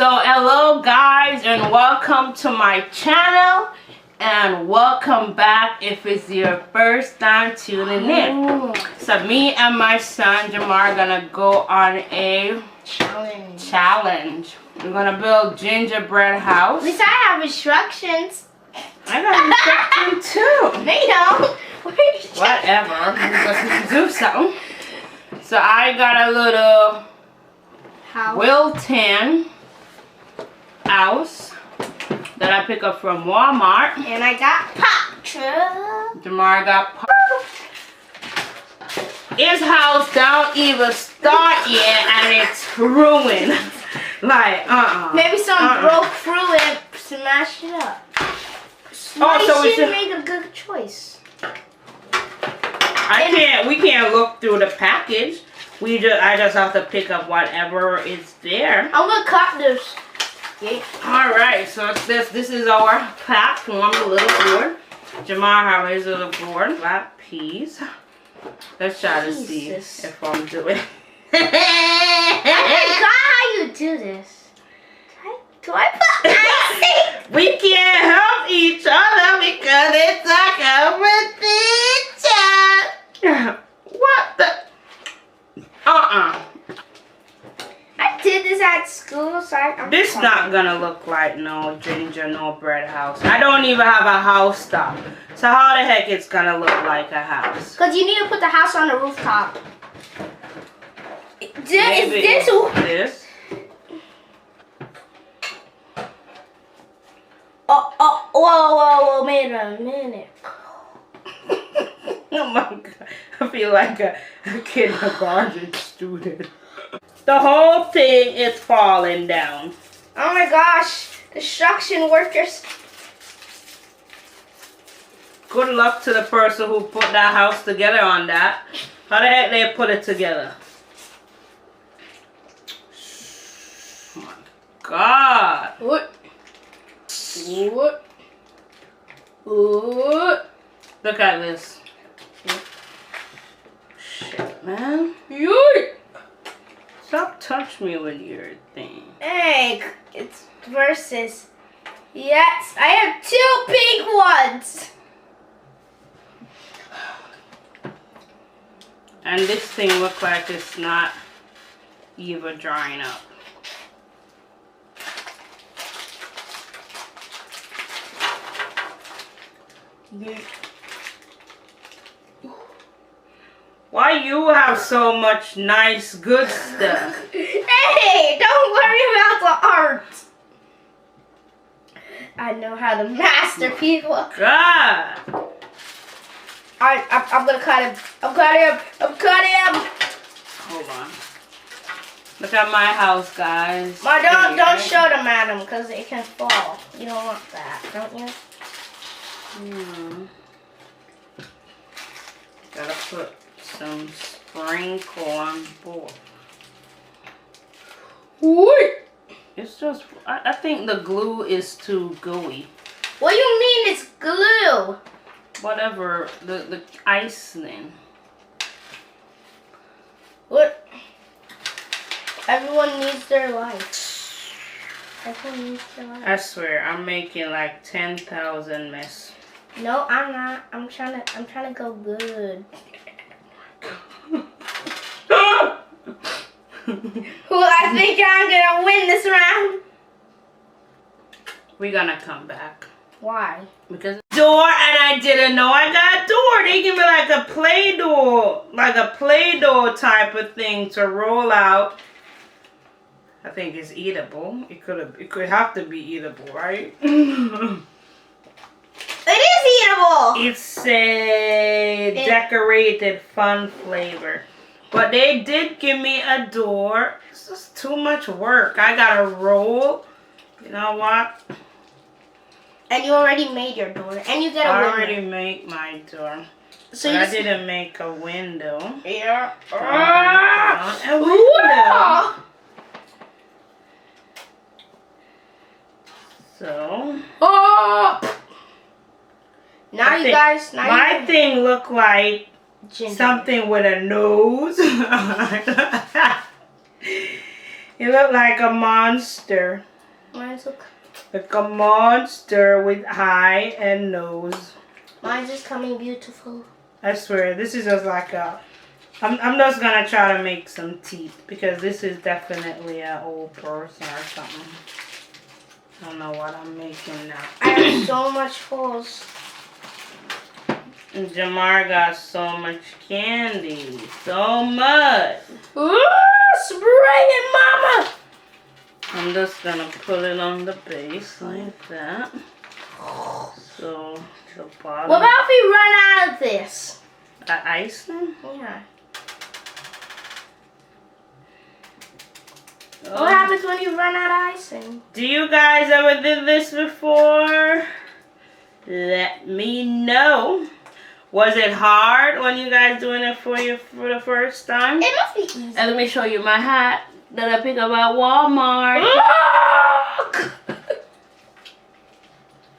So hello guys and welcome to my channel and welcome back if it's your first time tuning in. So me and my son Jamar are gonna go on a challenge. We're gonna build gingerbread house. At least I have instructions. I got instructions too. They don't. Whatever. We're just gonna do something. So I got a little Wilton house that I pick up from Walmart. And I got pop. Jamar got pop. His house don't even start yet and it's ruined. Like, Maybe someone broke through and smashed it up. So we should make a good choice. We can't look through the package. I just have to pick up whatever is there. I'm gonna cut this. Yeah. Alright, so this is our platform, the little board. Jamar has his little board, flat piece. Let's try to see if I'm doing it. I forgot how you do this. Do I put icing? We can't help each other because it's a competition. What the? I did this at school, so This not gonna look like no bread house. I don't even have a house top. So how the heck it's gonna look like a house? Because you need to put the house on the rooftop. Maybe Is this? Whoa, wait a minute. Oh my god, I feel like a kindergarten student. The whole thing is falling down. Oh my gosh, construction workers. Good luck to the person who put that house together on that. How the heck they put it together? Oh my god. What? Look at this. Shit, man. Yoink. Stop touching me with your thing. Hey, it's versus. Yes, I have 2 pink ones. And this thing looks like it's not even drying up. Why you have so much nice good stuff? Hey, don't worry about the art. I know how to master people. God. I'm gonna cut him. I'm cutting him. Hold on. Look at my house, guys. Don't show them at him because it can fall. You don't want that, don't you? Gotta put some sprinkle on board. What? It's just, I think the glue is too gooey. What do you mean it's glue? Whatever, the icing. What? Everyone needs their life. Everyone needs their life. I swear, I'm making like 10,000 mess. No, I'm not. I'm trying to go good. Well, I think I'm gonna win this round. We're gonna come back. Why? Because door, and I didn't know I got a door. They give me like a Play-Doh type of thing to roll out. I think it's eatable. It could have to be eatable, right? It is eatable. It's a decorated fun flavor. But they did give me a door. It's just too much work. I gotta roll. You know what? And you already made your door. And you get a window. I already made my door. So I didn't make a window. Yeah. A window. So. Now you guys. My thing looked like something with a nose. It looked like a monster. Mine's like a monster with eye and nose. Mine's just coming beautiful. I swear, this is just like a... I'm just gonna try to make some teeth because this is definitely an old person or something. I don't know what I'm making now. I have so much holes. And Jamar got so much candy. So much. Ooh, spray it, mama! I'm just gonna put it on the base like that. So the bottom. What about if we run out of this? Icing? Yeah. What happens when you run out of icing? Do you guys ever did this before? Let me know. Was it hard when you guys doing it for the first time? It must be easy. And let me show you my hat that I picked up at Walmart.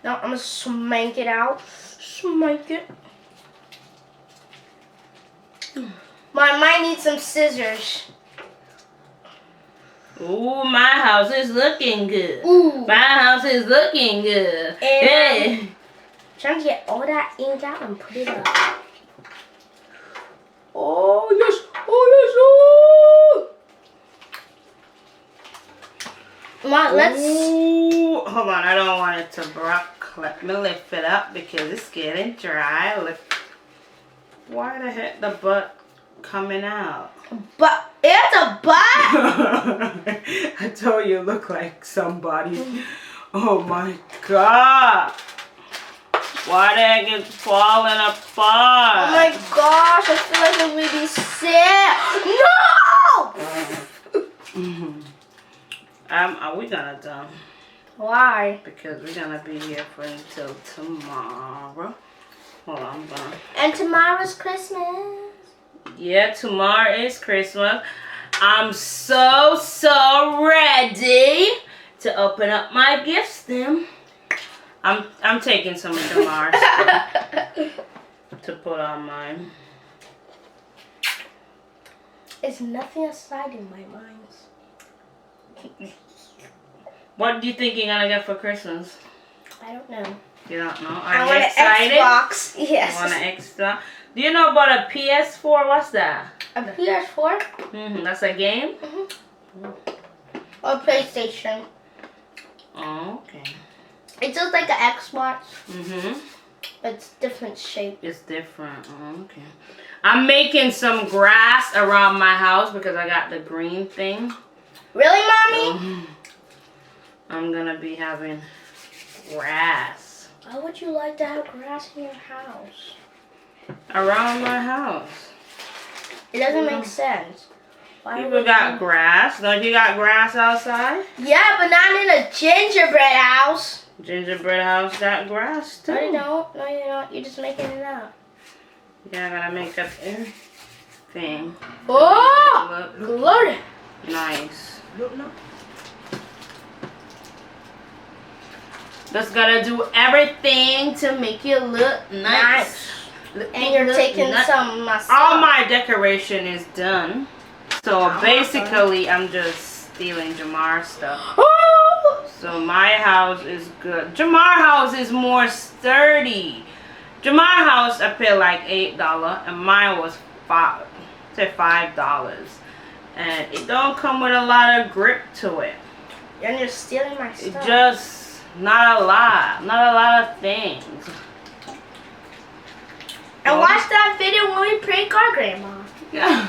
No, I'm gonna smank it out. Smank it. Mine might need some scissors. Ooh, my house is looking good. Ooh. My house is looking good. And, Hey. Trying to get all that ink out and put it up. Oh yes! Oh yes! Come on, let's. Ooh, hold on, I don't want it to broke. Let me lift it up because it's getting dry. Why the heck the butt coming out? But it's a butt. I told you, it look like somebody. Oh my god! Why the heck is falling apart? Oh my gosh, I feel like I'm really sick. No! Are we gonna done? Why? Because we're gonna be here for until tomorrow. Hold on, I'm gonna. And tomorrow's Christmas. Yeah, tomorrow is Christmas. I'm so ready to open up my gifts then. I'm taking some of Jamar's stuff to put on mine. There's nothing aside in my mind. What do you think you're gonna get for Christmas? I don't know. You don't know? I Are want you excited? an Xbox. Yes. You want an extra? Do you know about a PS4? What's that? A PS4? That's a game? Or PlayStation. Oh, okay. It's just like an Xbox. But it's different shape. It's different. Oh, okay. I'm making some grass around my house because I got the green thing. Really, Mommy? So, I'm gonna be having grass Why would you like to have grass in your house? around my house. It doesn't make sense. Why People would got you- grass. Don't you got grass outside? Yeah, but not in a gingerbread house. Gingerbread house got grass too. No, you don't. No, you're not. You're just making it up. Yeah, I gotta make up everything. Oh! Look Glory. nice. Just gotta do everything to make it look nice. And you're taking some masala. All my decoration is done. So basically, I'm just stealing Jamar's stuff. Oh! So my house is good. Jamar's house is more sturdy. Jamar's house I paid like $8 and mine was $5. And it don't come with a lot of grip to it. And you're stealing my stuff. It just not a lot of things. And watch that video when we prank our grandma. Yeah.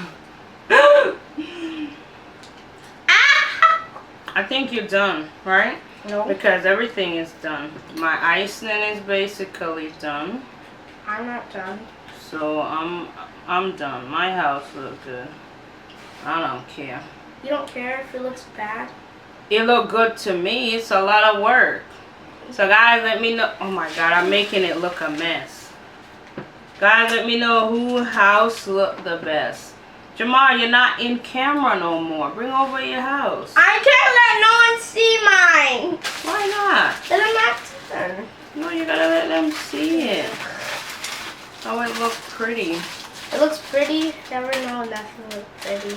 I think you're done, right? No. Because everything is done. My icing is basically done. I'm not done. So I'm done. My house looks good. I don't care. You don't care if it looks bad? It look good to me. It's a lot of work. So guys, let me know. Oh my God, I'm making it look a mess. Guys, let me know who house look the best. Jamar, you're not in camera no more. Bring over your house. I can't let no one see mine. Why not? Then I'm not done. No, you gotta let them see it. Oh, it looks pretty. It looks pretty. Never know nothing looks pretty.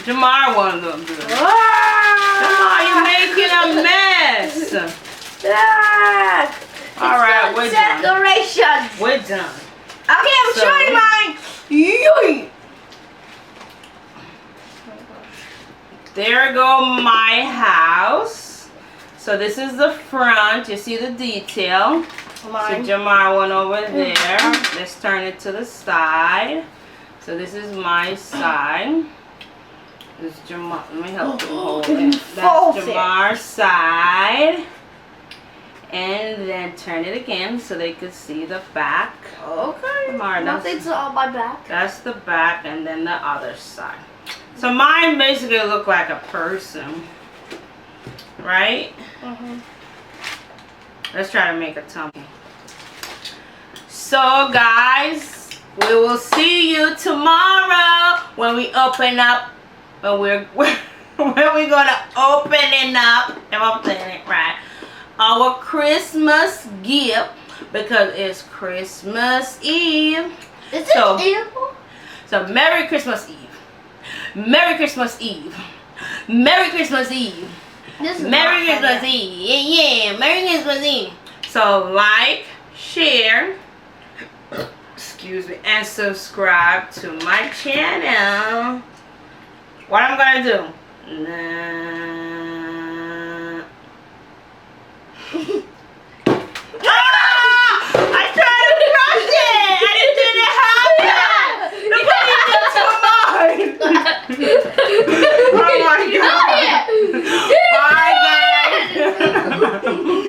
Jamar one look good. Ah! making a mess. Look. All right, we're done. Decorations. We're done. Okay, I'm So- showing mine. Yay. There go my house. So this is the front. You see the detail. So Mine. Jamar went over there. Let's turn it to the side. So this is my side. This is Jamar. Let me help you hold it. That's Jamar's side. And then turn it again so they can see the back. Okay. Jamar, Nothing's on my back. that's the back, and then the other side. So mine basically look like a person, right? Let's try to make a tummy. So guys, we will see you tomorrow when we open up. When we're gonna open it up. Am I saying it right? Our Christmas gift, because it's Christmas Eve. Is So- it evil? So Merry Christmas Eve. Merry Christmas Eve. Merry Christmas Eve. This is Merry not Christmas funny. Eve. Yeah, Merry Christmas Eve. So like, share, excuse me, and subscribe to my channel. What I'm gonna do? I tried to crush it and it didn't happen. Look what you did to mine.